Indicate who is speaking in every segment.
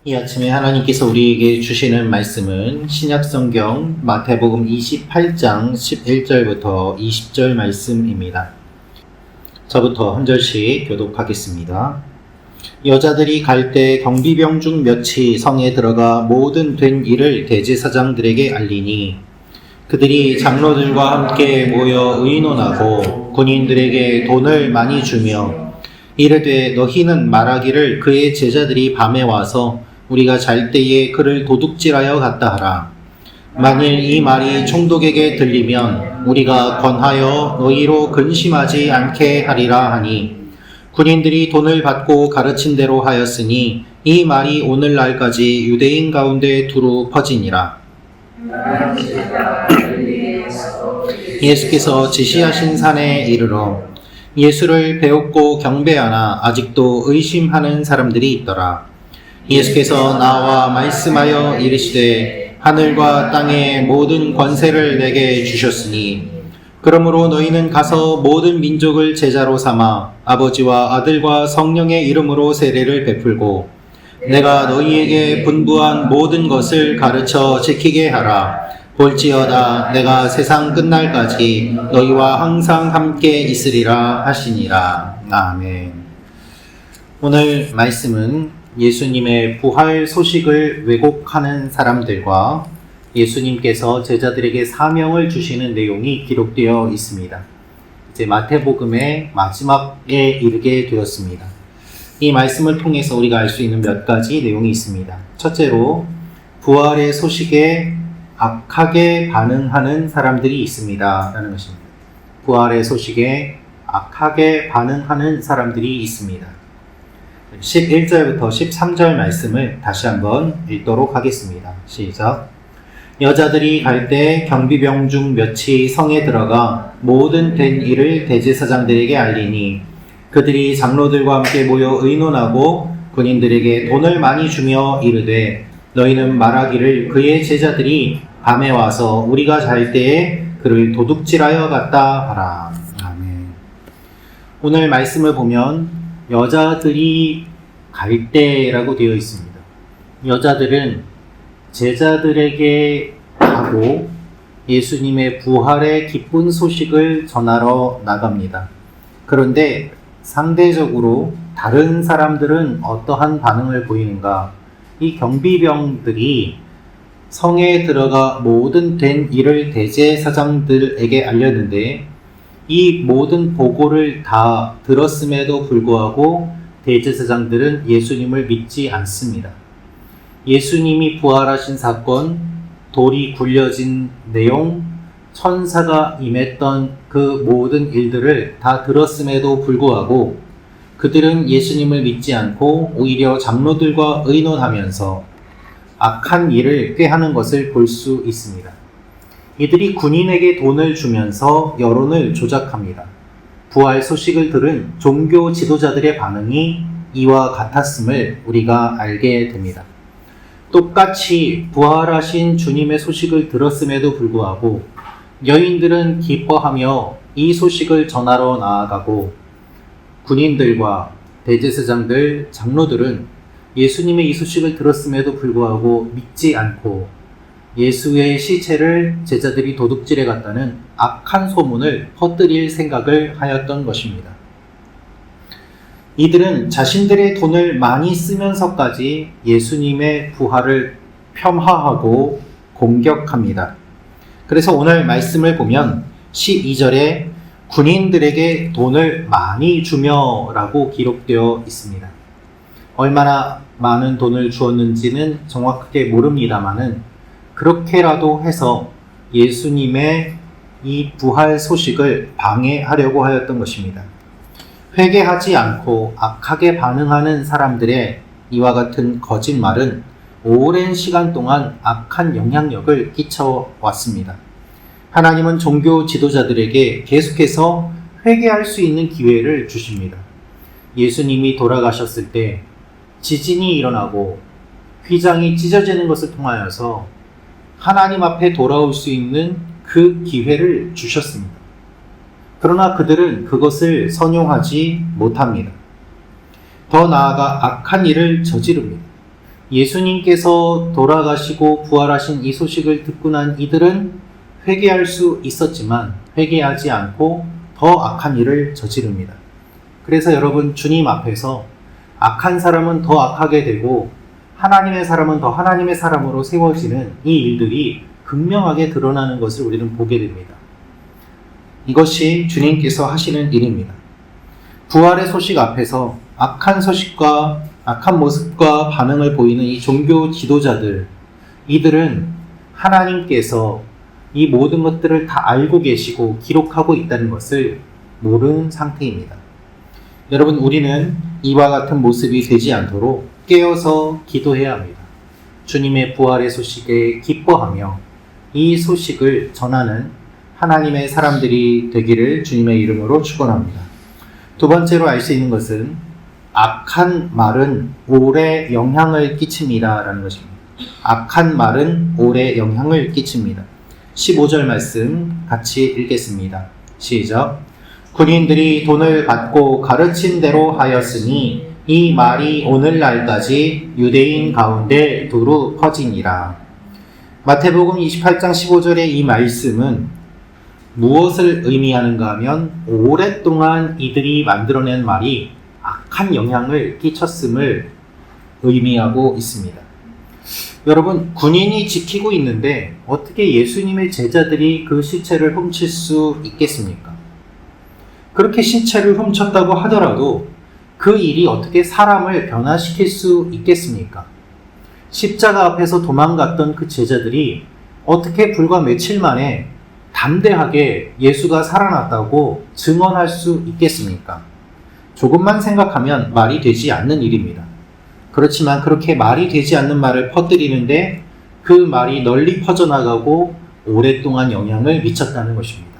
Speaker 1: 이 아침에 하나님께서 우리에게 주시는 말씀은 신약성경 마태복음 28장 11절부터 20절 말씀입니다. 저부터 한 절씩 교독하겠습니다. 여자들이 갈 때 경비병 중 몇이 성에 들어가 모든 된 일을 대제사장들에게 알리니 그들이 장로들과 함께 모여 의논하고 군인들에게 돈을 많이 주며 이르되 너희는 말하기를 그의 제자들이 밤에 와서 우리가 잘 때에 그를 도둑질하여 갔다 하라. 만일 이 말이 총독에게 들리면 우리가 권하여 너희로 근심하지 않게 하리라 하니 군인들이 돈을 받고 가르친 대로 하였으니 이 말이 오늘날까지 유대인 가운데 두루 퍼지니라. 예수께서 지시하신 산에 이르러 예수를 배웠고 경배하나 아직도 의심하는 사람들이 있더라. 예수께서 나와 말씀하여 이르시되 하늘과 땅의 모든 권세를 내게 주셨으니 그러므로 너희는 가서 모든 민족을 제자로 삼아 아버지와 아들과 성령의 이름으로 세례를 베풀고 내가 너희에게 분부한 모든 것을 가르쳐 지키게 하라. 볼지어다 내가 세상 끝날까지 너희와 항상 함께 있으리라 하시니라. 아멘. 오늘 말씀은 예수님의 부활 소식을 왜곡하는 사람들과 예수님께서 제자들에게 사명을 주시는 내용이 기록되어 있습니다. 이제 마태복음의 마지막에 이르게 되었습니다. 이 말씀을 통해서 우리가 알 수 있는 몇 가지 내용이 있습니다. 첫째로 부활의 소식에 악하게 반응하는 사람들이 있습니다 라는 것입니다. 부활의 소식에 악하게 반응하는 사람들이 있습니다. 11절부터 13절 말씀을 다시 한번 읽도록 하겠습니다. 시작. 여자들이 갈 때 경비병 중 몇이 성에 들어가 모든 된 일을 대제사장들에게 알리니 그들이 장로들과 함께 모여 의논하고 군인들에게 돈을 많이 주며 이르되 너희는 말하기를 그의 제자들이 밤에 와서 우리가 잘 때에 그를 도둑질하여 갔다 하라. 아멘. 오늘 말씀을 보면 여자들이 갈 때라고 되어 있습니다. 여자들은 제자들에게 가고 예수님의 부활의 기쁜 소식을 전하러 나갑니다. 그런데 상대적으로 다른 사람들은 어떠한 반응을 보이는가? 이 경비병들이 성에 들어가 모든 된 일을 대제사장들에게 알렸는데 이 모든 보고를 다 들었음에도 불구하고 대제사장들은 예수님을 믿지 않습니다. 예수님이 부활하신 사건, 돌이 굴려진 내용, 천사가 임했던 그 모든 일들을 다 들었음에도 불구하고 그들은 예수님을 믿지 않고 오히려 장로들과 의논하면서 악한 일을 꾀하는 것을 볼 수 있습니다. 이들이 군인에게 돈을 주면서 여론을 조작합니다. 부활 소식을 들은 종교 지도자들의 반응이 이와 같았음을 우리가 알게 됩니다. 똑같이 부활하신 주님의 소식을 들었음에도 불구하고 여인들은 기뻐하며 이 소식을 전하러 나아가고 군인들과 대제사장들, 장로들은 예수님의 이 소식을 들었음에도 불구하고 믿지 않고 예수의 시체를 제자들이 도둑질해 갔다는 악한 소문을 퍼뜨릴 생각을 하였던 것입니다. 이들은 자신들의 돈을 많이 쓰면서까지 예수님의 부활을 폄하하고 공격합니다. 그래서 오늘 말씀을 보면 12절에 군인들에게 돈을 많이 주며 라고 기록되어 있습니다. 얼마나 많은 돈을 주었는지는 정확하게 모릅니다만은 그렇게라도 해서 예수님의 이 부활 소식을 방해하려고 하였던 것입니다. 회개하지 않고 악하게 반응하는 사람들의 이와 같은 거짓말은 오랜 시간 동안 악한 영향력을 끼쳐왔습니다. 하나님은 종교 지도자들에게 계속해서 회개할 수 있는 기회를 주십니다. 예수님이 돌아가셨을 때 지진이 일어나고 휘장이 찢어지는 것을 통하여서 하나님 앞에 돌아올 수 있는 그 기회를 주셨습니다. 그러나 그들은 그것을 선용하지 못합니다. 더 나아가 악한 일을 저지릅니다. 예수님께서 돌아가시고 부활하신 이 소식을 듣고 난 이들은 회개할 수 있었지만 회개하지 않고 더 악한 일을 저지릅니다. 그래서 여러분, 주님 앞에서 악한 사람은 더 악하게 되고 하나님의 사람은 더 하나님의 사람으로 세워지는 이 일들이 극명하게 드러나는 것을 우리는 보게 됩니다. 이것이 주님께서 하시는 일입니다. 부활의 소식 앞에서 악한 소식과 악한 모습과 반응을 보이는 이 종교 지도자들, 이들은 하나님께서 이 모든 것들을 다 알고 계시고 기록하고 있다는 것을 모르는 상태입니다. 여러분, 우리는 이와 같은 모습이 되지 않도록 깨어서 기도해야 합니다. 주님의 부활의 소식에 기뻐하며 이 소식을 전하는 하나님의 사람들이 되기를 주님의 이름으로 축원합니다. 두 번째로 알 수 있는 것은 악한 말은 오래 영향을 끼칩니다 라는 것입니다. 악한 말은 오래 영향을 끼칩니다. 15절 말씀 같이 읽겠습니다. 시작. 군인들이 돈을 받고 가르친 대로 하였으니 이 말이 오늘날까지 유대인 가운데 두루 퍼지니라. 마태복음 28장 15절의 이 말씀은 무엇을 의미하는가 하면 오랫동안 이들이 만들어낸 말이 악한 영향을 끼쳤음을 의미하고 있습니다. 여러분, 군인이 지키고 있는데 어떻게 예수님의 제자들이 그 시체를 훔칠 수 있겠습니까? 그렇게 시체를 훔쳤다고 하더라도 그 일이 어떻게 사람을 변화시킬 수 있겠습니까? 십자가 앞에서 도망갔던 그 제자들이 어떻게 불과 며칠 만에 담대하게 예수가 살아났다고 증언할 수 있겠습니까? 조금만 생각하면 말이 되지 않는 일입니다. 그렇지만 그렇게 말이 되지 않는 말을 퍼뜨리는데 그 말이 널리 퍼져나가고 오랫동안 영향을 미쳤다는 것입니다.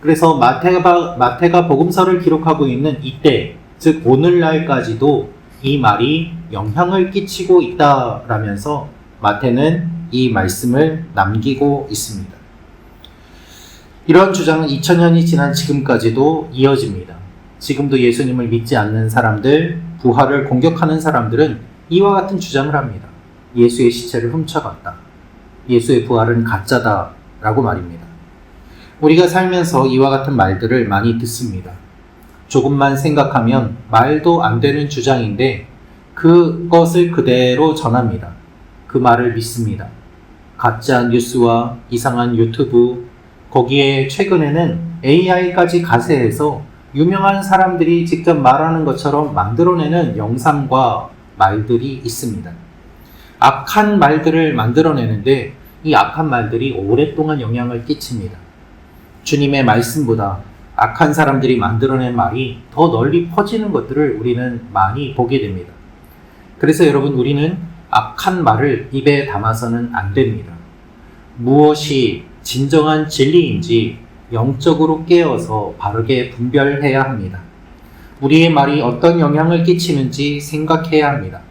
Speaker 1: 그래서 마태가 복음서를 기록하고 있는 이때, 즉 오늘날까지도 이 말이 영향을 끼치고 있다라면서 마태는 이 말씀을 남기고 있습니다. 이런 주장은 2000년이 지난 지금까지도 이어집니다. 지금도 예수님을 믿지 않는 사람들, 부활을 공격하는 사람들은 이와 같은 주장을 합니다. 예수의 시체를 훔쳐갔다. 예수의 부활은 가짜다 라고 말입니다. 우리가 살면서 이와 같은 말들을 많이 듣습니다. 조금만 생각하면 말도 안 되는 주장인데 그것을 그대로 전합니다. 그 말을 믿습니다. 가짜 뉴스와 이상한 유튜브, 거기에 최근에는 AI까지 가세해서 유명한 사람들이 직접 말하는 것처럼 만들어내는 영상과 말들이 있습니다. 악한 말들을 만들어내는데 이 악한 말들이 오랫동안 영향을 끼칩니다. 주님의 말씀보다 악한 사람들이 만들어낸 말이 더 널리 퍼지는 것들을 우리는 많이 보게 됩니다. 그래서 여러분, 우리는 악한 말을 입에 담아서는 안 됩니다. 무엇이 진정한 진리인지 영적으로 깨어서 바르게 분별해야 합니다. 우리의 말이 어떤 영향을 끼치는지 생각해야 합니다.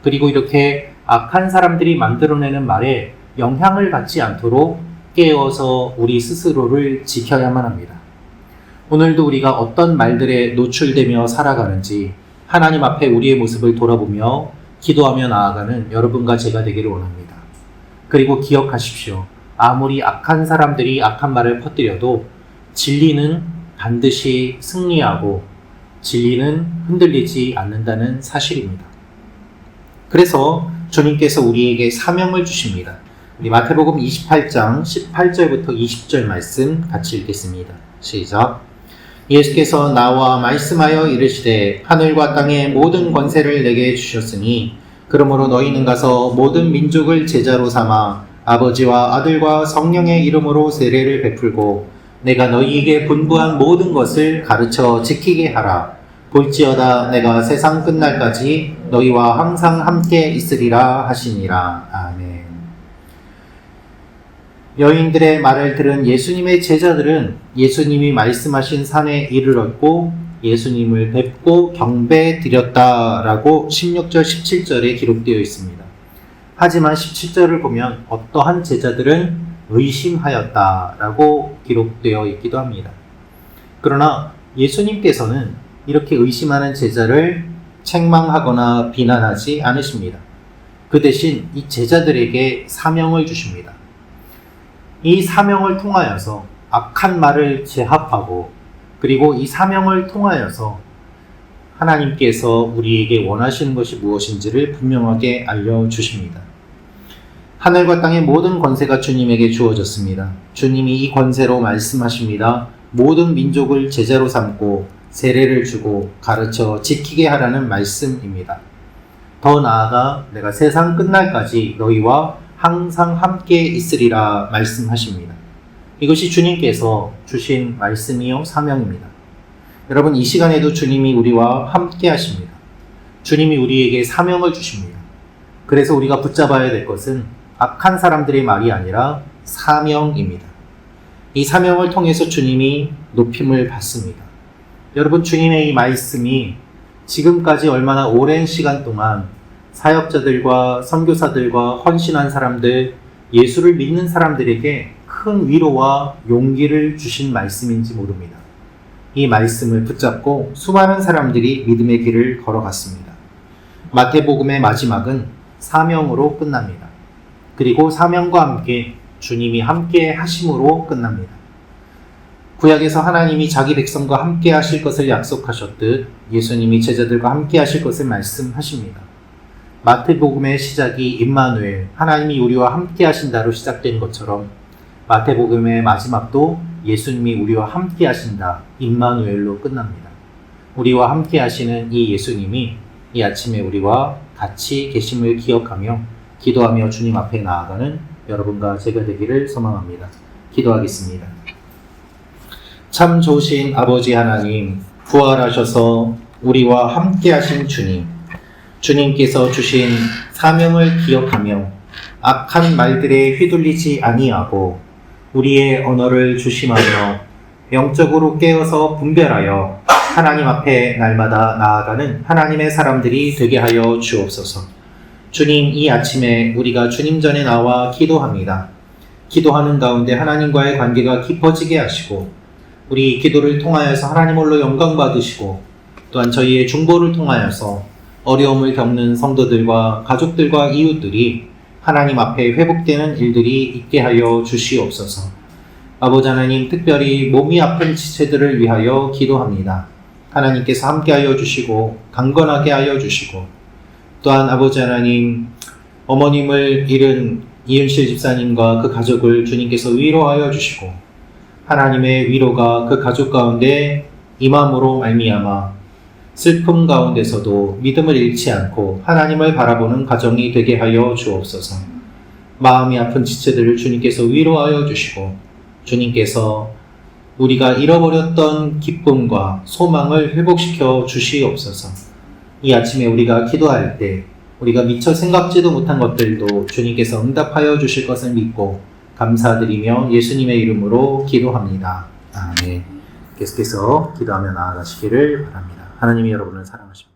Speaker 1: 그리고 이렇게 악한 사람들이 만들어내는 말에 영향을 받지 않도록 깨어서 우리 스스로를 지켜야만 합니다. 오늘도 우리가 어떤 말들에 노출되며 살아가는지 하나님 앞에 우리의 모습을 돌아보며 기도하며 나아가는 여러분과 제가 되기를 원합니다. 그리고 기억하십시오. 아무리 악한 사람들이 악한 말을 퍼뜨려도 진리는 반드시 승리하고 진리는 흔들리지 않는다는 사실입니다. 그래서 주님께서 우리에게 사명을 주십니다. 우리 마태복음 28장 18절부터 20절 말씀 같이 읽겠습니다. 시작. 예수께서 나와 말씀하여 이르시되 하늘과 땅의 모든 권세를 내게 주셨으니 그러므로 너희는 가서 모든 민족을 제자로 삼아 아버지와 아들과 성령의 이름으로 세례를 베풀고 내가 너희에게 분부한 모든 것을 가르쳐 지키게 하라. 볼지어다 내가 세상 끝날까지 너희와 항상 함께 있으리라 하시니라. 아멘. 여인들의 말을 들은 예수님의 제자들은 예수님이 말씀하신 산에 이르렀고 예수님을 뵙고 경배 드렸다라고 16절 17절에 기록되어 있습니다. 하지만 17절을 보면 어떠한 제자들은 의심하였다라고 기록되어 있기도 합니다. 그러나 예수님께서는 이렇게 의심하는 제자를 책망하거나 비난하지 않으십니다. 그 대신 이 제자들에게 사명을 주십니다. 이 사명을 통하여서 악한 말을 제압하고, 그리고 이 사명을 통하여서 하나님께서 우리에게 원하시는 것이 무엇인지를 분명하게 알려주십니다. 하늘과 땅의 모든 권세가 주님에게 주어졌습니다. 주님이 이 권세로 말씀하십니다. 모든 민족을 제자로 삼고 세례를 주고 가르쳐 지키게 하라는 말씀입니다. 더 나아가 내가 세상 끝날까지 너희와 항상 함께 있으리라 말씀하십니다. 이것이 주님께서 주신 말씀이요 사명입니다. 여러분, 이 시간에도 주님이 우리와 함께 하십니다. 주님이 우리에게 사명을 주십니다. 그래서 우리가 붙잡아야 될 것은 악한 사람들의 말이 아니라 사명입니다. 이 사명을 통해서 주님이 높임을 받습니다. 여러분, 주님의 이 말씀이 지금까지 얼마나 오랜 시간 동안 사역자들과 선교사들과 헌신한 사람들, 예수를 믿는 사람들에게 큰 위로와 용기를 주신 말씀인지 모릅니다. 이 말씀을 붙잡고 수많은 사람들이 믿음의 길을 걸어갔습니다. 마태복음의 마지막은 사명으로 끝납니다. 그리고 사명과 함께 주님이 함께 하심으로 끝납니다. 구약에서 하나님이 자기 백성과 함께 하실 것을 약속하셨듯 예수님이 제자들과 함께 하실 것을 말씀하십니다. 마태복음의 시작이 임마누엘, 하나님이 우리와 함께 하신다로 시작된 것처럼 마태복음의 마지막도 예수님이 우리와 함께 하신다, 임마누엘로 끝납니다. 우리와 함께 하시는 이 예수님이 이 아침에 우리와 같이 계심을 기억하며 기도하며 주님 앞에 나아가는 여러분과 제가 되기를 소망합니다. 기도하겠습니다. 참 좋으신 아버지 하나님, 부활하셔서 우리와 함께 하신 주님, 주님께서 주신 사명을 기억하며 악한 말들에 휘둘리지 아니하고 우리의 언어를 주심하며 영적으로 깨어서 분별하여 하나님 앞에 날마다 나아가는 하나님의 사람들이 되게 하여 주옵소서. 주님, 이 아침에 우리가 주님 전에 나와 기도합니다. 기도하는 가운데 하나님과의 관계가 깊어지게 하시고 우리 기도를 통하여서 하나님 홀로 영광 받으시고 또한 저희의 중보를 통하여서 어려움을 겪는 성도들과 가족들과 이웃들이 하나님 앞에 회복되는 일들이 있게 하여 주시옵소서. 아버지 하나님, 특별히 몸이 아픈 지체들을 위하여 기도합니다. 하나님께서 함께하여 주시고 강건하게 하여 주시고 또한 아버지 하나님, 어머님을 잃은 이은실 집사님과 그 가족을 주님께서 위로하여 주시고 하나님의 위로가 그 가족 가운데 임함으로 말미암아 슬픔 가운데서도 믿음을 잃지 않고 하나님을 바라보는 가정이 되게 하여 주옵소서. 마음이 아픈 지체들을 주님께서 위로하여 주시고 주님께서 우리가 잃어버렸던 기쁨과 소망을 회복시켜 주시옵소서. 이 아침에 우리가 기도할 때 우리가 미처 생각지도 못한 것들도 주님께서 응답하여 주실 것을 믿고 감사드리며 예수님의 이름으로 기도합니다. 아멘. 계속해서 기도하며 나아가시기를 바랍니다. 하나님이 여러분을 사랑하십니다.